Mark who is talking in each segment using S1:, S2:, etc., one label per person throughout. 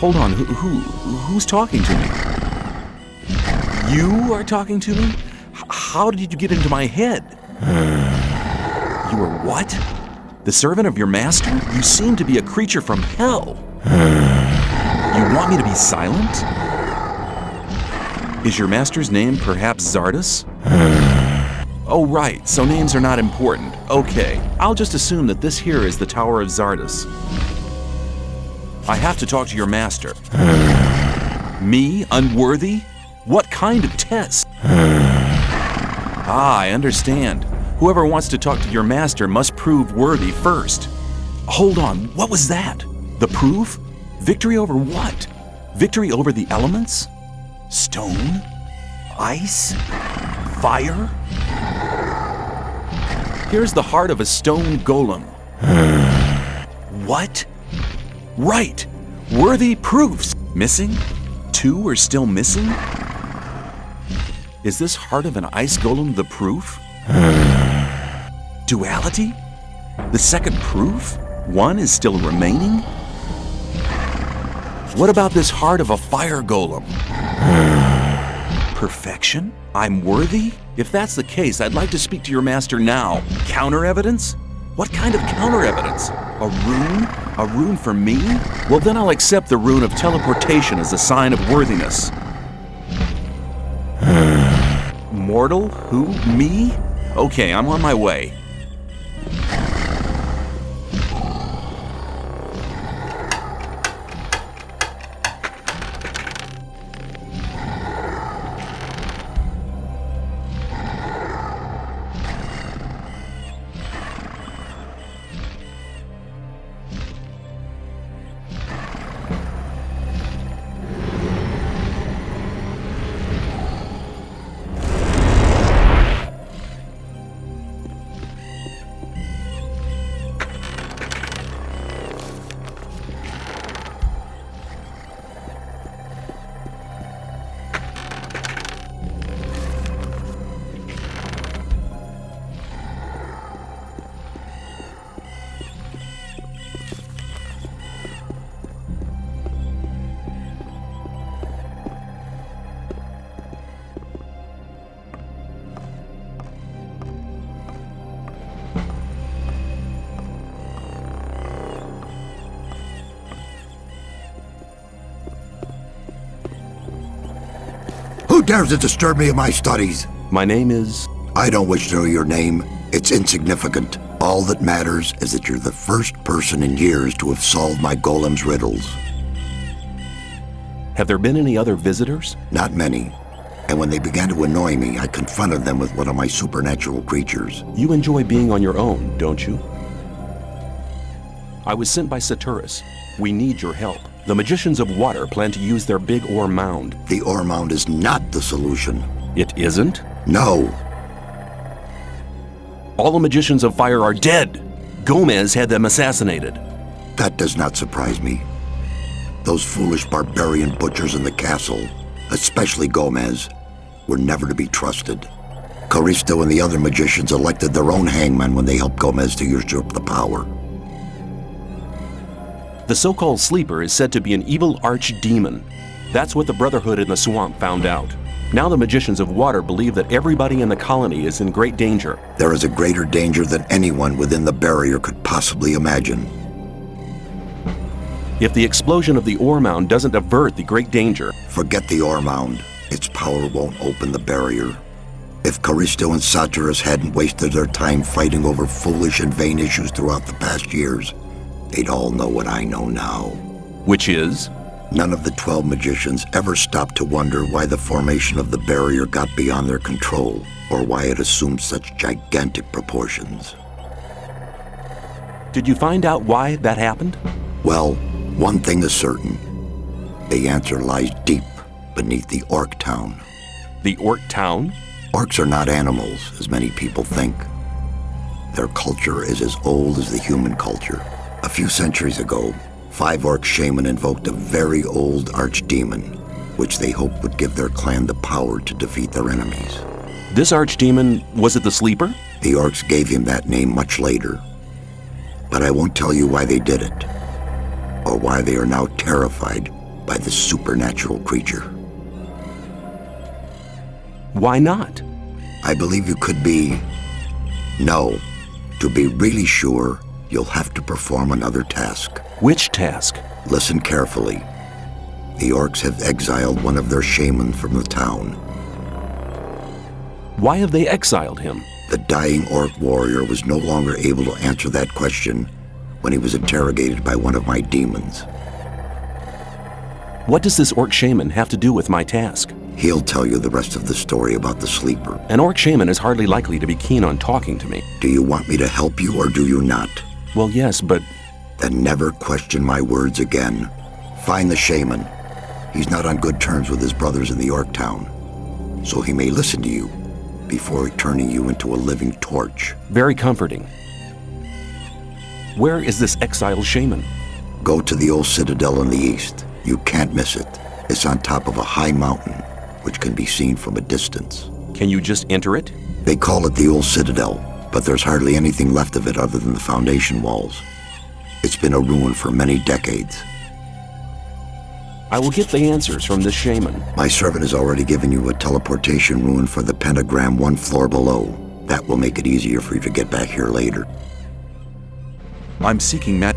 S1: Hold on, who's talking to me? You are talking to me? How did you get into my head? You are what? The servant of your master? You seem to be a creature from hell. You want me to be silent? Is your master's name perhaps Xardas? Oh right, so names are not important. Okay, I'll just assume that this here is the Tower of Xardas. I have to talk to your master. Me? Unworthy? What kind of test? Ah, I understand. Whoever wants to talk to your master must prove worthy first. Hold on, what was that? The proof? Victory over what? Victory over the elements? Stone? Ice? Fire? Here's the heart of a stone golem. What? Right! Worthy proofs! Missing? 2 are still missing? Is this heart of an ice golem the proof? Duality? The second proof? 1 is still remaining? What about this heart of a fire golem? Perfection? I'm worthy? If that's the case, I'd like to speak to your master now. Counter evidence? What kind of counter evidence? A rune? A rune for me? Well, then I'll accept the rune of teleportation as a sign of worthiness. Mortal? Who? Me? Okay, I'm on my way.
S2: Who dares to disturb me in my studies?
S1: My name is...
S2: I don't wish to know your name. It's insignificant. All that matters is that you're the first person in years to have solved my golem's riddles.
S1: Have there been any other visitors?
S2: Not many. And when they began to annoy me, I confronted them with one of my supernatural creatures.
S1: You enjoy being on your own, don't you? I was sent by Saturus. We need your help. The magicians of water plan to use their big ore mound.
S2: The ore mound is not the solution.
S1: It isn't?
S2: No.
S1: All the magicians of fire are dead. Gomez had them assassinated.
S2: That does not surprise me. Those foolish barbarian butchers in the castle, especially Gomez, were never to be trusted. Caristo and the other magicians elected their own hangman when they helped Gomez to usurp the power.
S1: The so-called sleeper is said to be an evil archdemon. That's what the Brotherhood in the swamp found out. Now the magicians of water believe that everybody in the colony is in great danger.
S2: There is a greater danger than anyone within the barrier could possibly imagine.
S1: If the explosion of the ore mound doesn't avert the great danger...
S2: Forget the ore mound. Its power won't open the barrier. If Caristo and Saturus hadn't wasted their time fighting over foolish and vain issues throughout the past years, they'd all know what I know now.
S1: Which is?
S2: None of the 12 magicians ever stopped to wonder why the formation of the barrier got beyond their control, or why it assumed such gigantic proportions.
S1: Did you find out why that happened?
S2: Well, one thing is certain. The answer lies deep beneath the Orc town.
S1: The Orc town?
S2: Orcs are not animals, as many people think. Their culture is as old as the human culture. A few centuries ago, 5 Orc shaman invoked a very old archdemon, which they hoped would give their clan the power to defeat their enemies.
S1: This archdemon, was it the Sleeper?
S2: The Orcs gave him that name much later. But I won't tell you why they did it, or why they are now terrified by this supernatural creature.
S1: Why not?
S2: I believe you could be... No. To be really sure, you'll have to perform another task.
S1: Which task?
S2: Listen carefully. The orcs have exiled one of their shamans from the town.
S1: Why have they exiled him?
S2: The dying orc warrior was no longer able to answer that question when he was interrogated by one of my demons.
S1: What does this orc shaman have to do with my task?
S2: He'll tell you the rest of the story about the sleeper.
S1: An orc shaman is hardly likely to be keen on talking to me.
S2: Do you want me to help you or do you not?
S1: Well, yes, but...
S2: Then never question my words again. Find the shaman. He's not on good terms with his brothers in the orc town, so he may listen to you before turning you into a living torch.
S1: Very comforting. Where is this exiled shaman?
S2: Go to the old citadel in the east. You can't miss it. It's on top of a high mountain, which can be seen from a distance.
S1: Can you just enter it?
S2: They call it the old citadel, but there's hardly anything left of it other than the foundation walls. It's been a ruin for many decades.
S1: I will get the answers from this shaman.
S2: My servant has already given you a teleportation rune for the pentagram one floor below. That will make it easier for you to get back here later.
S1: I'm seeking Matt.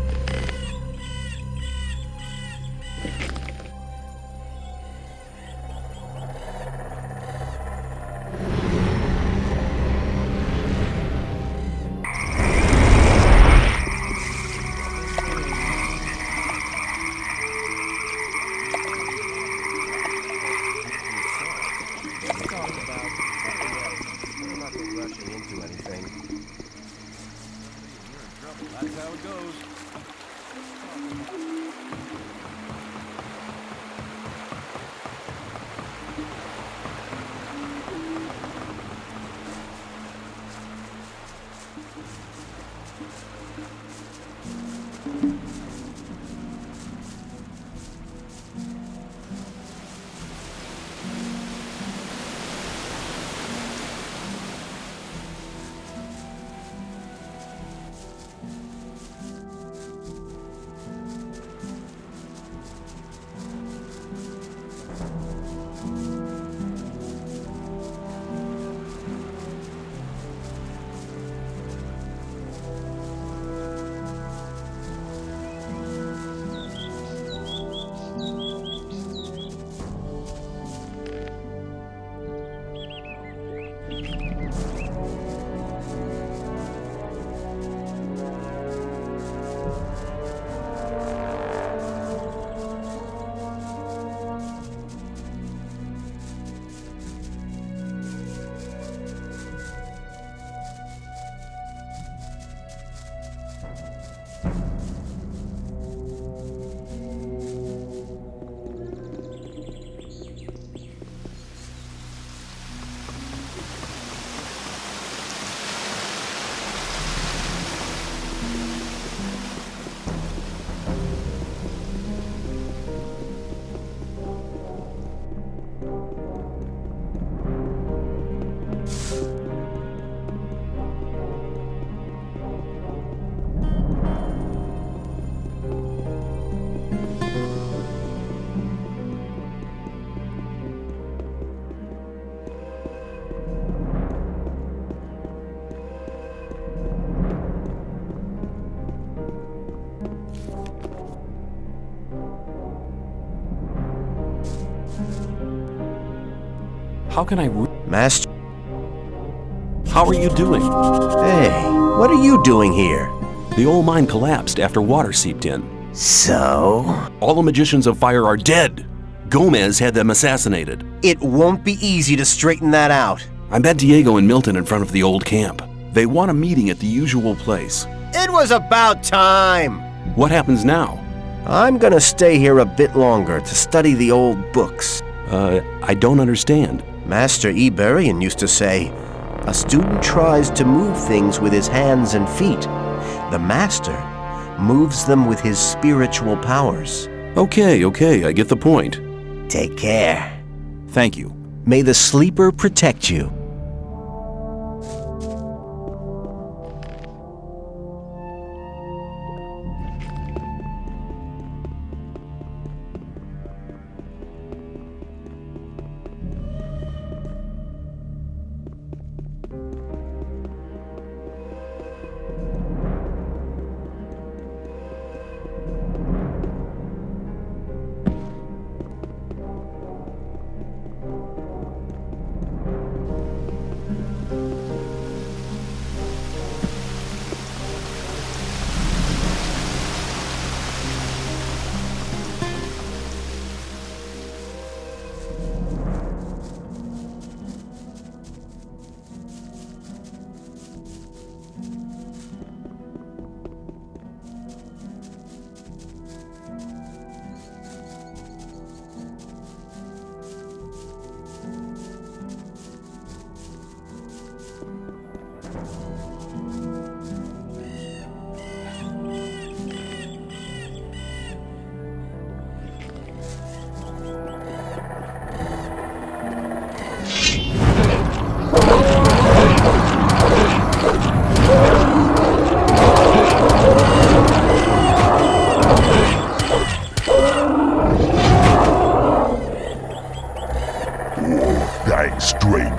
S1: How can I...
S3: Master?
S1: How are you doing?
S3: Hey, what are you doing here?
S1: The old mine collapsed after water seeped in.
S3: So?
S1: All the magicians of fire are dead. Gomez had them assassinated.
S3: It won't be easy to straighten that out.
S1: I met Diego and Milton in front of the old camp. They want a meeting at the usual place.
S3: It was about time!
S1: What happens now?
S3: I'm gonna stay here a bit longer to study the old books.
S1: I don't understand.
S3: Master Iberian used to say, a student tries to move things with his hands and feet. The master moves them with his spiritual powers.
S1: Okay, I get the point.
S3: Take care.
S1: Thank you.
S3: May the sleeper protect you.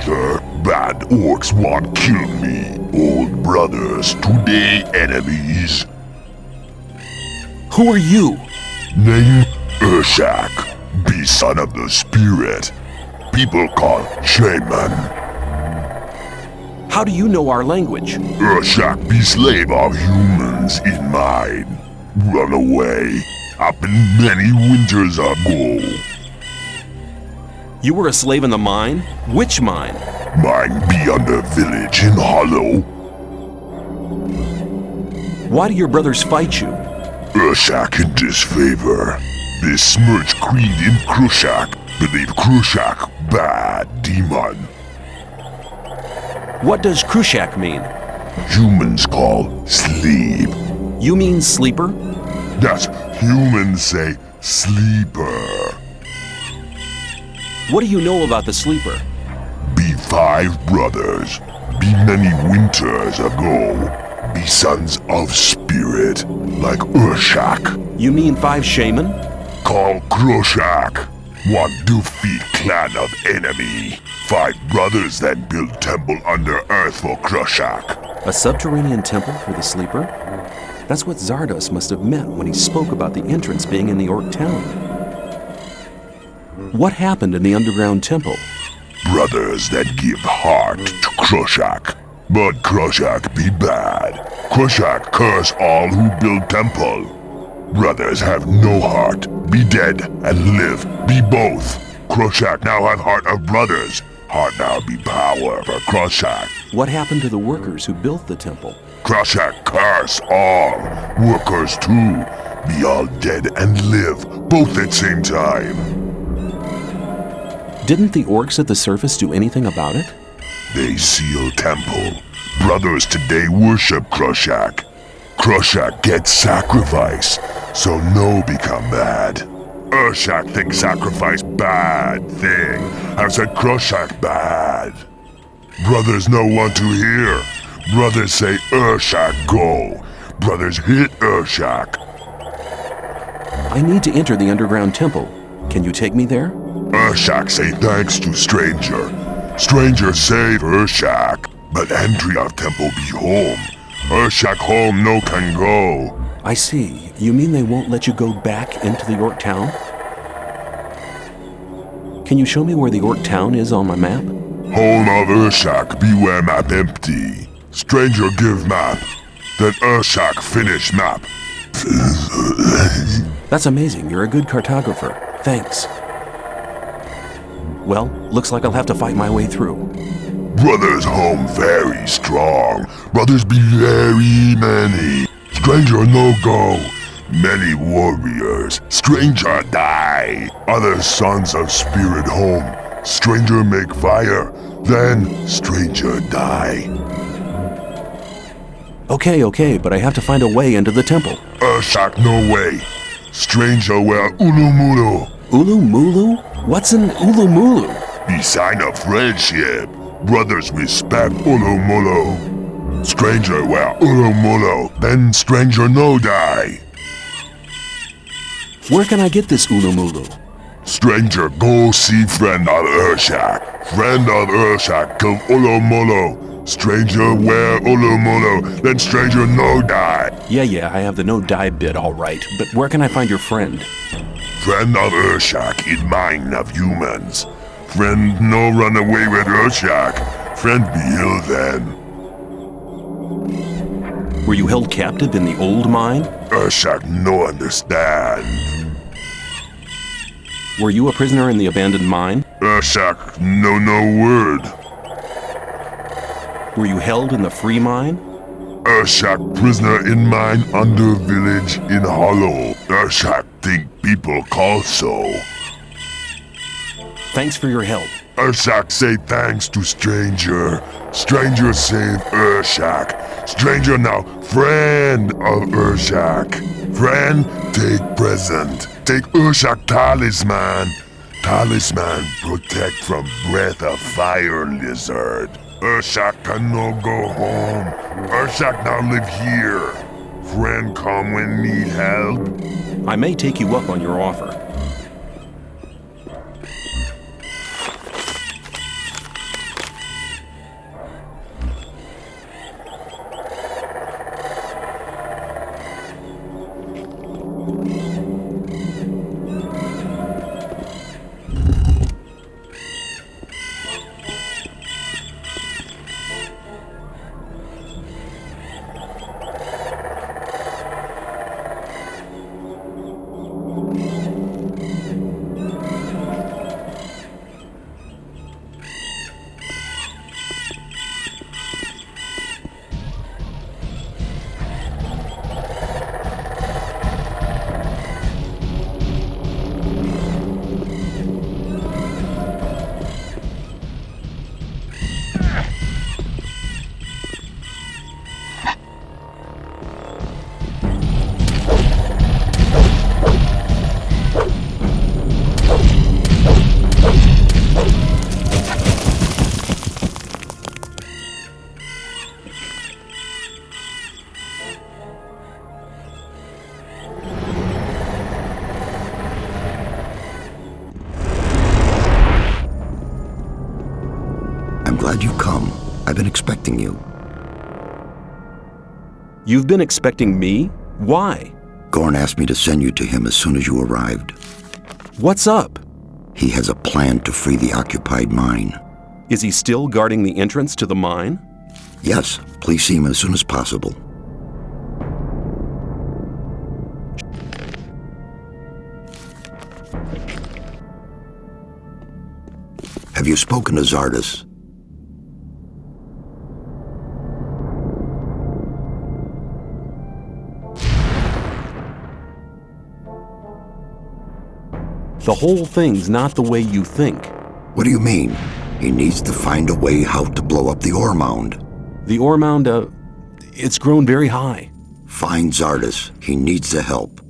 S4: Master, bad orcs want kill me. Old brothers, today enemies.
S1: Who are you?
S4: Name Shak, be son of the spirit. People call shaman.
S1: How do you know our language?
S4: Shak be slave of humans in mine. Run away. Happened many winters ago.
S1: You were a slave in the mine? Which mine?
S4: Mine be under village in Hollow.
S1: Why do your brothers fight you?
S4: Shak in disfavor. They smirch creed in Krushak. Believe Krushak bad demon.
S1: What does Krushak mean?
S4: Humans call sleep.
S1: You mean sleeper?
S4: That's humans say sleeper.
S1: What do you know about the sleeper?
S4: Be 5 brothers. Be many winters ago. Be sons of spirit, like Shak.
S1: You mean 5 shaman?
S4: Call Krushak. One defeat clan of enemy. 5 brothers then build temple under earth for Krushak.
S1: A subterranean temple for the sleeper? That's what Xardas must have meant when he spoke about the entrance being in the orc town. What happened in the underground temple?
S4: Brothers that give heart to Krushak. But Krushak be bad. Krushak curse all who build temple. Brothers have no heart. Be dead and live. Be both. Krushak now have heart of brothers. Heart now be power for Krushak.
S1: What happened to the workers who built the temple?
S4: Krushak curse all. Workers too. Be all dead and live. Both at same time.
S1: Didn't the orcs at the surface do anything about it?
S4: They seal temple. Brothers today worship Krushak. Krushak gets sacrifice, so no become bad. Shak think sacrifice bad thing. I've said Krushak bad. Brothers no want to hear. Brothers say Shak go. Brothers hit Shak.
S1: I need to enter the underground temple. Can you take me there?
S4: Shak say thanks to stranger. Stranger save Shak. But entry of temple be home. Shak home no can go.
S1: I see. You mean they won't let you go back into the orc town? Can you show me where the orc town is on my map?
S4: Home of Shak beware map empty. Stranger give map. Then Shak finish map.
S1: That's amazing. You're a good cartographer. Thanks. Well, looks like I'll have to fight my way through.
S4: Brothers home very strong. Brothers be very many. Stranger no go. Many warriors. Stranger die. Other sons of spirit home. Stranger make fire. Then stranger die.
S1: Okay, but I have to find a way into the temple.
S4: Shak no way. Stranger wear ulumulu.
S1: Ulumulu? What's an ulumulu?
S4: Be sign of friendship. Brothers respect ulumulu. Stranger wear ulumulu. Then stranger no die.
S1: Where can I get this ulumulu?
S4: Stranger go see friend of Shak. Friend of Shak give ulumulu. Stranger wear ulumulu. Then stranger no die.
S1: Yeah, I have the no die bit all right. But where can I find your friend?
S4: Friend of Shak in mind of humans. Friend no run away with Shak. Friend be ill then.
S1: Were you held captive in the old mine?
S4: Shak no understand.
S1: Were you a prisoner in the abandoned mine?
S4: Shak no word.
S1: Were you held in the free mine?
S4: Shak prisoner in mine under village in Hollow. Shak think people call so.
S1: Thanks for your help.
S4: Shak say thanks to stranger. Stranger save Shak. Stranger now friend of Shak. Friend take present. Take Shak talisman. Talisman protect from breath of fire lizard. Shak can no go home. Shak now live here. Friend come when need help.
S1: I may take you up on your offer.
S2: I'm glad you come. I've been expecting you.
S1: You've been expecting me? Why?
S2: Gorn asked me to send you to him as soon as you arrived.
S1: What's up?
S2: He has a plan to free the occupied mine.
S1: Is he still guarding the entrance to the mine?
S2: Yes, please see him as soon as possible. Have you spoken to Xardas?
S1: The whole thing's not the way you think.
S2: What do you mean? He needs to find a way how to blow up the ore mound.
S1: The ore mound, it's grown very high.
S2: Find Xardas. He needs the help.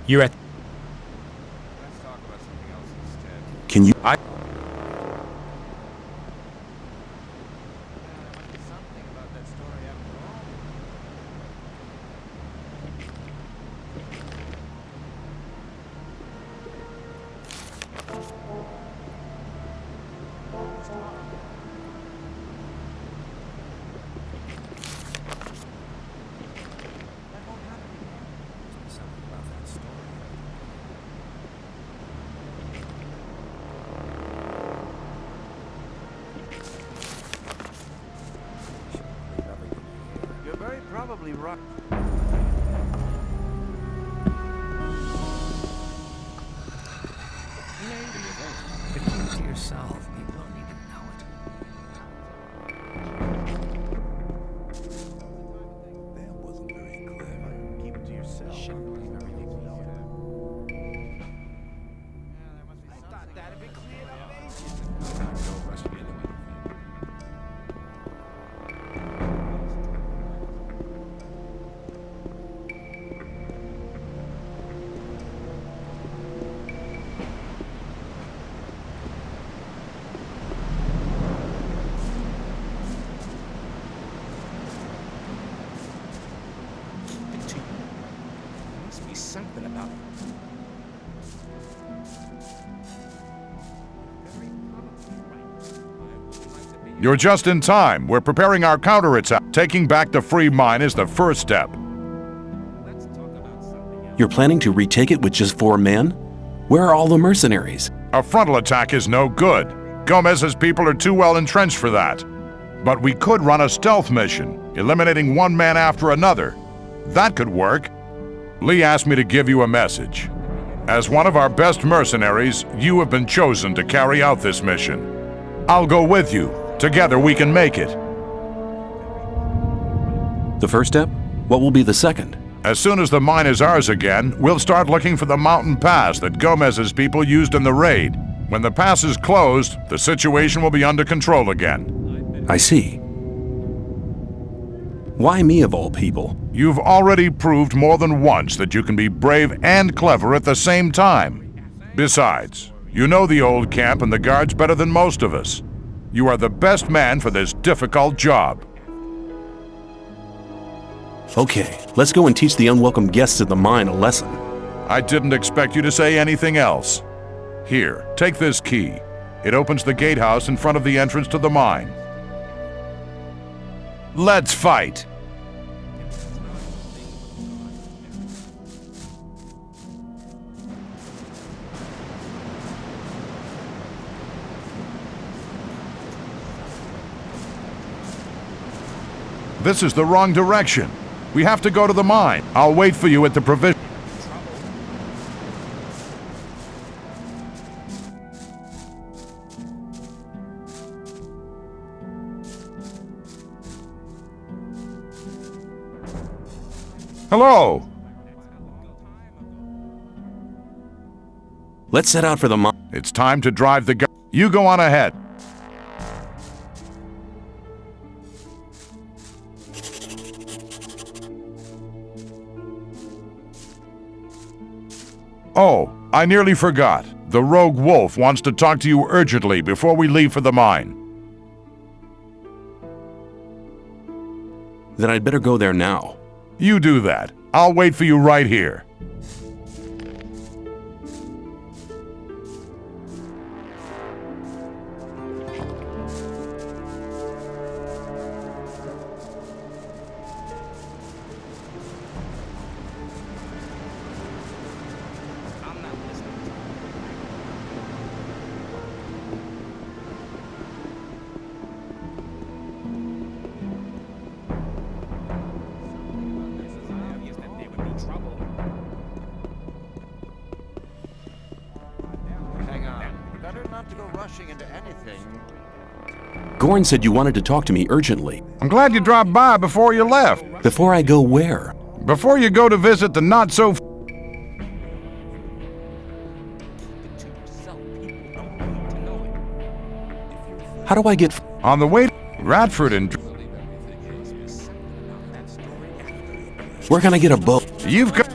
S1: You're at... Can you...
S5: Probably right.
S6: But keep it to yourself. People don't need to know it.
S5: That wasn't very clever. Keep it to yourself. I thought that'd be clear up. Something about it.
S7: You're just in time. We're preparing our counterattack. Taking back the free mine is the first step.
S1: You're planning to retake it with just 4 men? Where are all the mercenaries?
S7: A frontal attack is no good. Gomez's people are too well entrenched for that. But we could run a stealth mission, eliminating one man after another. That could work. Lee asked me to give you a message. As one of our best mercenaries, you have been chosen to carry out this mission. I'll go with you. Together we can make it.
S1: The first step? What will be the second?
S7: As soon as the mine is ours again, we'll start looking for the mountain pass that Gomez's people used in the raid. When the pass is closed, the situation will be under control again.
S1: I see. Why me of all people?
S7: You've already proved more than once that you can be brave and clever at the same time. Besides, you know the old camp and the guards better than most of us. You are the best man for this difficult job.
S1: Okay, let's go and teach the unwelcome guests at the mine a lesson.
S7: I didn't expect you to say anything else. Here, take this key. It opens the gatehouse in front of the entrance to the mine. Let's fight! This is the wrong direction. We have to go to the mine. I'll wait for you at the provision. Hello.
S1: Let's set out for the mine.
S7: It's time to drive the gun. You go on ahead. Oh, I nearly forgot. The rogue wolf wants to talk to you urgently before we leave for the mine.
S1: Then I'd better go there now.
S7: You do that. I'll wait for you right here.
S5: Hang on. Better not to go rushing into anything.
S1: Gorn said you wanted to talk to me urgently.
S7: I'm glad you dropped by before you left.
S1: Before I go where?
S7: Before you go to visit the not-so...
S1: How do I get...
S7: On the way to Radford and...
S1: Where can I get a boat?
S7: You've got...